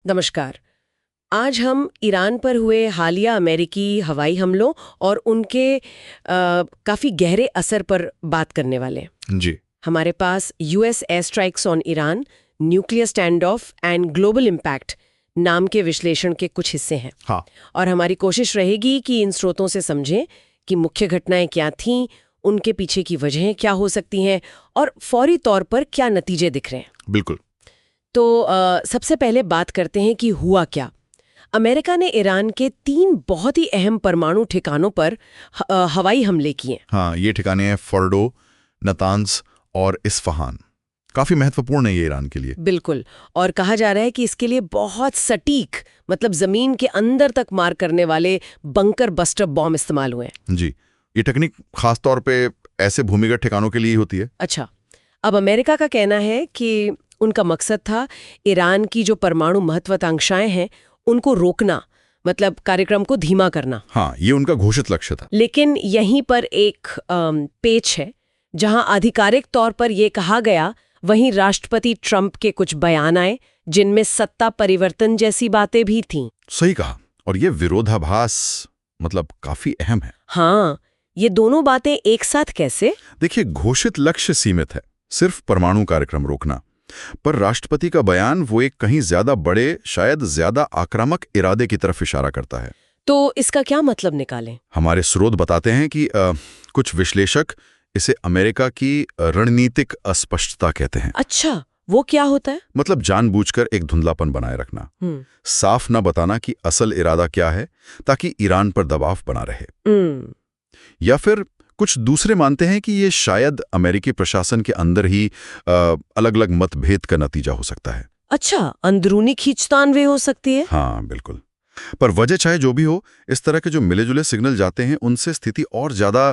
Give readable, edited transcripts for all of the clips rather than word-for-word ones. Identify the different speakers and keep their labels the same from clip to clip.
Speaker 1: नमस्कार। आज हम ईरान पर हुए हालिया अमेरिकी हवाई हमलों और उनके काफ़ी गहरे असर पर बात करने वाले हैं।
Speaker 2: जी।
Speaker 1: हमारे पास US air strikes on Iran, nuclear standoff and global impact नाम के विश्लेषण के कुछ हिस्से हैं।
Speaker 2: हाँ।
Speaker 1: और हमारी कोशिश रहेगी कि इन स्रोतों से समझें कि मुख्य घटनाएं क्या थीं, उनके पीछे की वजहें क्या हो सकती हैं और फौरी तौर पर क्या नतीजे दिख रहे हैं।
Speaker 2: बिल्कुल।
Speaker 1: तो सबसे पहले बात करते हैं कि हुआ क्या। अमेरिका ने ईरान के 3 बहुत ही अहम परमाणु ठिकानों पर हवाई हमले किए।
Speaker 2: हाँ, ये ठिकाने हैं फोर्डो, नतांस और इस्फहान। काफी महत्वपूर्ण है ये ईरान के लिए।
Speaker 1: बिल्कुल। और कहा जा रहा है कि इसके लिए बहुत सटीक, मतलब जमीन के अंदर तक मार करने वाले बंकर बस्टर बॉम्ब इस्तेमाल हुए हैं।
Speaker 2: जी, ये टेक्निक खास तौर पे ऐसे भूमिगत ठिकानों के लिए होती है।
Speaker 1: अच्छा, अब अमेरिका का कहना है कि उनका मकसद था ईरान की जो परमाणु महत्वाकांक्षाएं हैं उनको रोकना, मतलब कार्यक्रम को धीमा करना।
Speaker 2: हाँ, ये उनका घोषित लक्ष्य था।
Speaker 1: लेकिन यहीं पर एक पेच है। जहां आधिकारिक तौर पर यह कहा गया, वहीं राष्ट्रपति ट्रंप के कुछ बयान आए जिनमें सत्ता परिवर्तन जैसी बातें भी थीं।
Speaker 2: सही कहा। और ये विरोधाभास मतलब काफी अहम है।
Speaker 1: हाँ, ये दोनों बातें एक साथ कैसे?
Speaker 2: देखिए, घोषित लक्ष्य सीमित है, सिर्फ परमाणु कार्यक्रम रोकना, पर राष्ट्रपति का बयान वो एक कहीं ज्यादा बड़े, शायद ज्यादा आक्रामक इरादे की तरफ इशारा करता है।
Speaker 1: तो इसका क्या मतलब निकालें?
Speaker 2: हमारे स्रोत बताते हैं कि कुछ विश्लेषक इसे अमेरिका की रणनीतिक अस्पष्टता कहते हैं।
Speaker 1: अच्छा, वो क्या होता है?
Speaker 2: मतलब जानबूझकर एक धुंधलापन बनाए रखना, साफ न बताना कि असल इरादा क्या है, ताकि ईरान पर दबाव बना रहे। या फिर कुछ दूसरे मानते हैं कि ये शायद अमेरिकी प्रशासन के अंदर ही अलग-अलग मतभेद का नतीजा हो सकता है।
Speaker 1: अच्छा, अंदरूनी खींचतान वे हो सकती है।
Speaker 2: हाँ, बिल्कुल। पर वजह चाहे जो भी हो, इस तरह के जो मिले जुले सिग्नल जाते हैं, उनसे स्थिति और ज्यादा,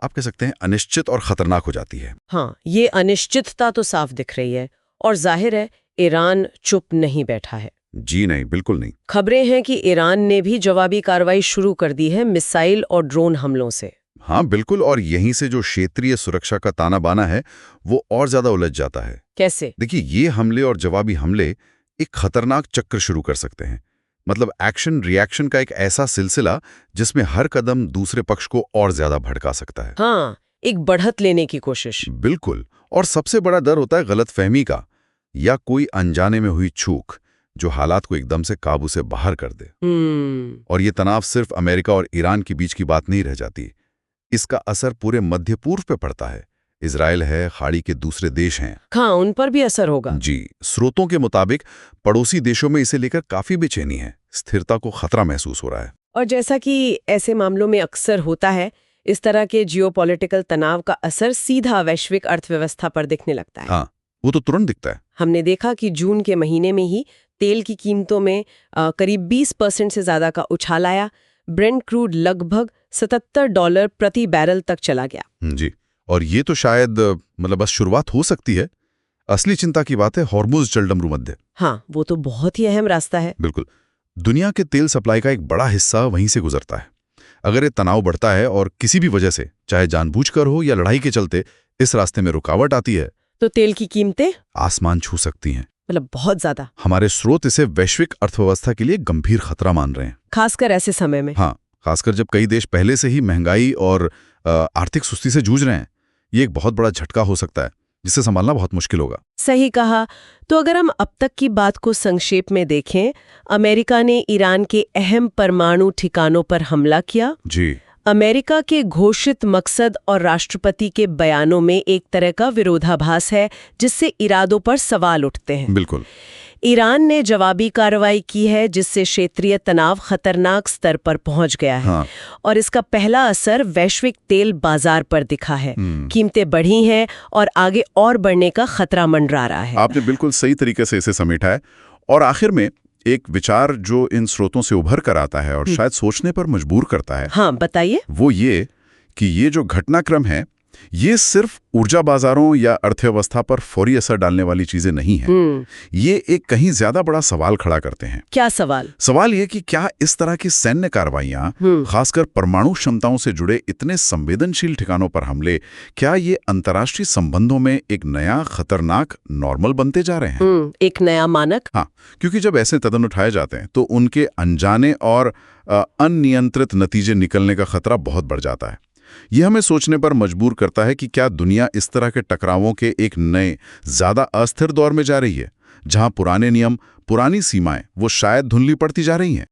Speaker 2: आप कह सकते हैं, अनिश्चित और खतरनाक हो जाती है।
Speaker 1: हाँ, ये अनिश्चितता तो साफ दिख रही है और जाहिर है ईरान चुप नहीं बैठा है।
Speaker 2: जी नहीं, बिल्कुल नहीं।
Speaker 1: खबरें हैं कि ईरान ने भी जवाबी कार्रवाई शुरू कर दी है, मिसाइल और ड्रोन हमलों से।
Speaker 2: हाँ, बिल्कुल। और यहीं से जो क्षेत्रीय सुरक्षा का ताना बाना है वो और ज्यादा उलझ जाता है।
Speaker 1: कैसे?
Speaker 2: देखिए, ये हमले और जवाबी हमले एक खतरनाक चक्र शुरू कर सकते हैं। मतलब एक्शन रिएक्शन का एक ऐसा सिलसिला जिसमें हर कदम दूसरे पक्ष को और ज्यादा भड़का सकता है।
Speaker 1: हाँ, एक बढ़त लेने की कोशिश।
Speaker 2: बिल्कुल। और सबसे बड़ा डर होता है गलतफहमी का, या कोई अनजाने में हुई चूक जो हालात को एकदम से काबू से बाहर कर दे। और ये तनाव सिर्फ अमेरिका और ईरान के बीच की बात नहीं रह जाती, इसका असर पूरे मध्य पूर्व पे पड़ता है। इजराइल है, खाड़ी के दूसरे देश हैं।
Speaker 1: हाँ, उन पर भी असर होगा।
Speaker 2: जी, स्रोतों के मुताबिक पड़ोसी देशों में इसे लेकर काफी बेचैनी है, स्थिरता को खतरा महसूस हो रहा है।
Speaker 1: और जैसा कि ऐसे मामलों में अक्सर होता है, इस तरह के जियोपॉलिटिकल तनाव का असर सीधा वैश्विक अर्थव्यवस्था पर दिखने लगता है।
Speaker 2: हाँ, वो तो तुरंत दिखता है।
Speaker 1: हमने देखा कि जून के महीने में ही तेल की कीमतों में करीब 20% से ज्यादा का उछाल आया। ब्रेंट क्रूड लगभग $77 प्रति बैरल तक चला गया।
Speaker 2: जी, और ये तो शायद मतलब बस शुरुआत हो सकती है। असली चिंता की बात है हॉर्मुज़ जलडमरू मध्य।
Speaker 1: हाँ, वो तो बहुत ही अहम रास्ता है।
Speaker 2: बिल्कुल। दुनिया के तेल सप्लाई का एक बड़ा हिस्सा वहीं से गुजरता है। अगर ये तनाव बढ़ता है और किसी भी वजह से, चाहे जानबूझकर हो या लड़ाई के चलते, इस रास्ते में रुकावट आती है,
Speaker 1: तो तेल की कीमतें
Speaker 2: आसमान छू सकती हैं।
Speaker 1: मतलब बहुत ज्यादा।
Speaker 2: हमारे स्रोत इसे वैश्विक अर्थव्यवस्था के लिए गंभीर खतरा मान रहे हैं,
Speaker 1: खासकर ऐसे समय में।
Speaker 2: हाँ, खासकर जब कई देश पहले से ही महंगाई और आर्थिक सुस्ती से जूझ रहे हैं। ये एक बहुत बड़ा झटका हो सकता है जिसे संभालना बहुत मुश्किल होगा।
Speaker 1: सही कहा। तो अगर हम अब तक की बात को संक्षेप में देखें, अमेरिका ने ईरान के अहम परमाणु ठिकानों पर हमला किया।
Speaker 2: जी।
Speaker 1: अमेरिका के घोषित मकसद और राष्ट्रपति के बयानों में एक तरह का विरोधाभास है, जिससे इरादों पर सवाल उठते हैं।
Speaker 2: बिल्कुल।
Speaker 1: ईरान ने जवाबी कार्रवाई की है, जिससे क्षेत्रीय तनाव खतरनाक स्तर पर पहुंच गया है।
Speaker 2: हाँ।
Speaker 1: और इसका पहला असर वैश्विक तेल बाजार पर दिखा है। कीमतें बढ़ी हैं और आगे और बढ़ने का खतरा मंडरा रहा है।
Speaker 2: आपने बिल्कुल सही तरीके से इसे समेटा है। और आखिर में एक विचार जो इन स्रोतों से उभर कर आता है और शायद सोचने पर मजबूर करता है।
Speaker 1: हाँ, बताइए।
Speaker 2: वो ये कि ये जो घटनाक्रम है, ये सिर्फ ऊर्जा बाजारों या अर्थव्यवस्था पर फौरी असर डालने वाली चीजें नहीं हैं। ये एक कहीं ज्यादा बड़ा सवाल खड़ा करते हैं।
Speaker 1: क्या सवाल?
Speaker 2: सवाल ये कि क्या इस तरह की सैन्य कार्रवाइयां, खासकर परमाणु क्षमताओं से जुड़े इतने संवेदनशील ठिकानों पर हमले, क्या ये अंतर्राष्ट्रीय संबंधों में एक नया खतरनाक नॉर्मल बनते जा रहे हैं?
Speaker 1: एक नया मानक?
Speaker 2: हाँ, क्योंकि जब ऐसे कदम उठाए जाते हैं तो उनके अनजाने और अनियंत्रित नतीजे निकलने का खतरा बहुत बढ़ जाता है। यह हमें सोचने पर मजबूर करता है कि क्या दुनिया इस तरह के टकरावों के एक नए, ज्यादा अस्थिर दौर में जा रही है, जहां पुराने नियम, पुरानी सीमाएं वो शायद धुंधली पड़ती जा रही हैं।